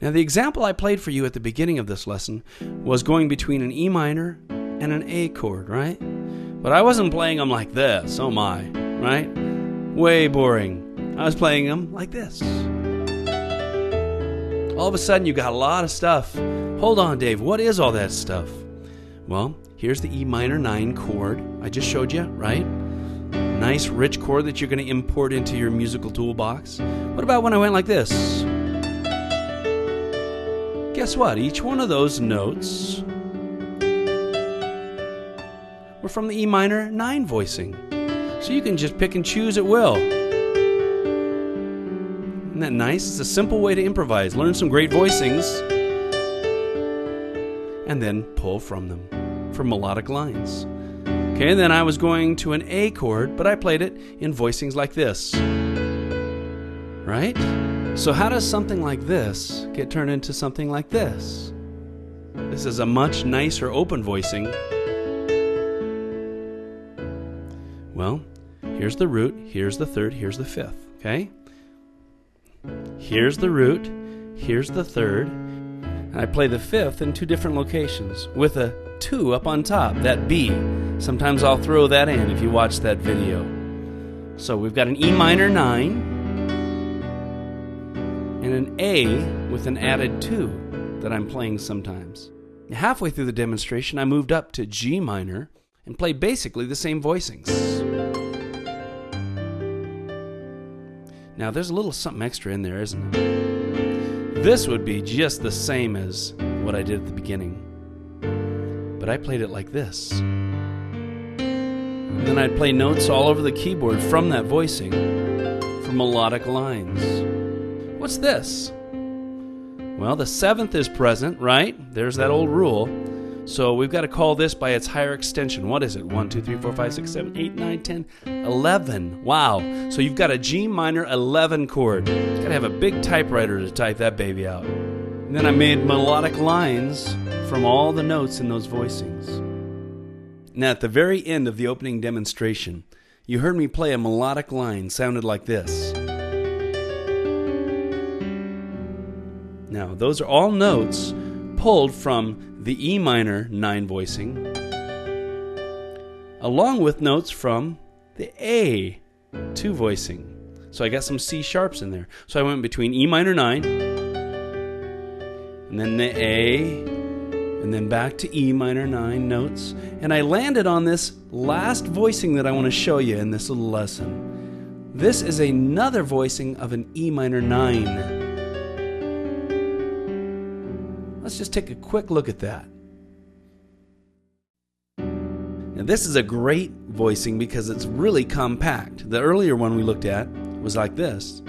Now the example I played for you at the beginning of this lesson was going between an E minor and an A chord, right? But I wasn't playing them like this, oh my, right? Way boring. I was playing them like this. All of a sudden you got a lot of stuff. Hold on, Dave, what is all that stuff? Well, here's the E minor 9 chord I just showed you, right? Nice rich chord that you're going to import into your musical toolbox. What about when I went like this? Guess what? Each one of those notes were from the E minor 9 voicing. So you can just pick and choose at will. Isn't that nice? It's a simple way to improvise. Learn some great voicings and then pull from them for melodic lines. Okay, and then I was going to an A chord, but I played it in voicings like this. Right? So how does something like this get turned into something like this? This is a much nicer open voicing. Well, here's the root, here's the third, here's the fifth, okay? Here's the root, here's the third, and I play the fifth in 2 different locations with a 2 up on top, that B. Sometimes I'll throw that in if you watch that video. So we've got an E minor 9 and an A with an added 2 that I'm playing sometimes. Halfway through the demonstration, I moved up to G minor and played basically the same voicings. Now there's a little something extra in there, isn't it? This would be just the same as what I did at the beginning, but I played it like this. And then I'd play notes all over the keyboard from that voicing for melodic lines. What's this? Well, the 7th is present, right? There's that old rule. So we've got to call this by its higher extension. What is it? 1, 2, 3, 4, 5, 6, 7, 8, 9, 10, 11. Wow. So you've got a G minor 11 chord. You've got to have a big typewriter to type that baby out. And then I made melodic lines from all the notes in those voicings. Now at the very end of the opening demonstration, you heard me play a melodic line sounded like this. Now those are all notes pulled from the E minor 9 voicing, along with notes from the A 2 voicing. So I got some C sharps in there. So I went between E minor 9, and then the A, and then back to E minor 9 notes. And I landed on this last voicing that I want to show you in this little lesson. This is another voicing of an E minor 9. Let's just take a quick look at that. Now this is a great voicing because it's really compact. The earlier one we looked at was like this.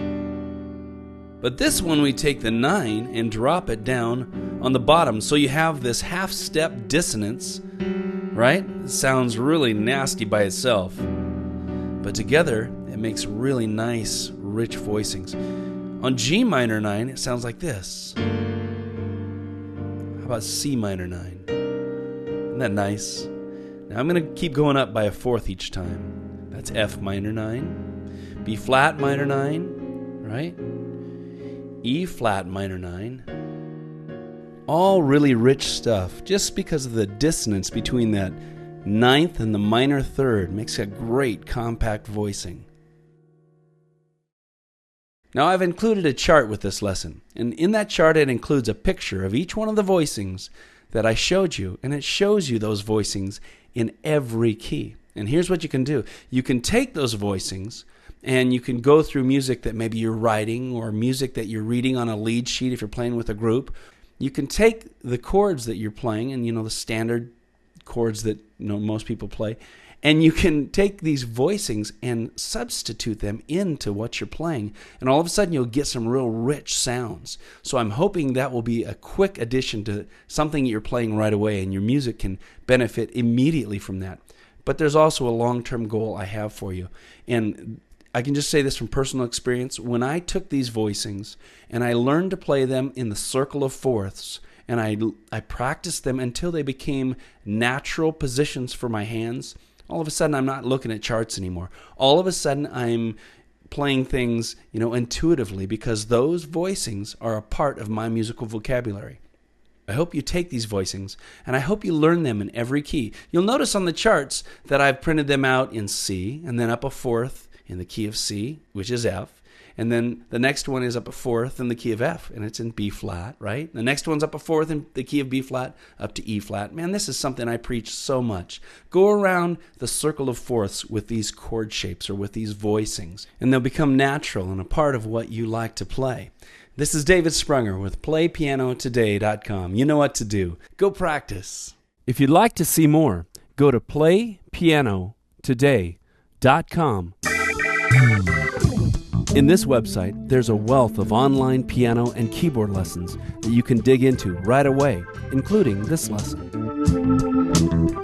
But this one we take the 9 and drop it down on the bottom so you have this half-step dissonance, right? It sounds really nasty by itself. But together it makes really nice, rich voicings. On G minor 9 it sounds like this. How about C minor 9? Isn't that nice? Now I'm going to keep going up by a 4th each time. That's F minor 9, B flat minor 9, right? E flat minor 9. All really rich stuff just because of the dissonance between that 9th and the minor 3rd makes a great compact voicing. Now I've included a chart with this lesson, and in that chart it includes a picture of each one of the voicings that I showed you, and it shows you those voicings in every key. And here's what you can do. You can take those voicings and you can go through music that maybe you're writing or music that you're reading on a lead sheet if you're playing with a group. You can take the chords that you're playing and the standard chords that most people play, and you can take these voicings and substitute them into what you're playing. And all of a sudden you'll get some real rich sounds. So I'm hoping that will be a quick addition to something you're playing right away, and your music can benefit immediately from that. But there's also a long-term goal I have for you. And I can just say this from personal experience. When I took these voicings and I learned to play them in the circle of fourths, and I practiced them until they became natural positions for my hands, all of a sudden I'm not looking at charts anymore. All of a sudden I'm playing things, intuitively, because those voicings are a part of my musical vocabulary. I hope you take these voicings, and I hope you learn them in every key. You'll notice on the charts that I've printed them out in C, and then up a fourth in the key of C, which is F, and then the next one is up a fourth in the key of F, and it's in B flat, right? The next one's up a fourth in the key of B flat, up to E flat. Man, this is something I preach so much. Go around the circle of fourths with these chord shapes or with these voicings, and they'll become natural and a part of what you like to play. This is David Sprunger with PlayPianoToday.com. You know what to do. Go practice. If you'd like to see more, go to PlayPianoToday.com. In this website, there's a wealth of online piano and keyboard lessons that you can dig into right away, including this lesson.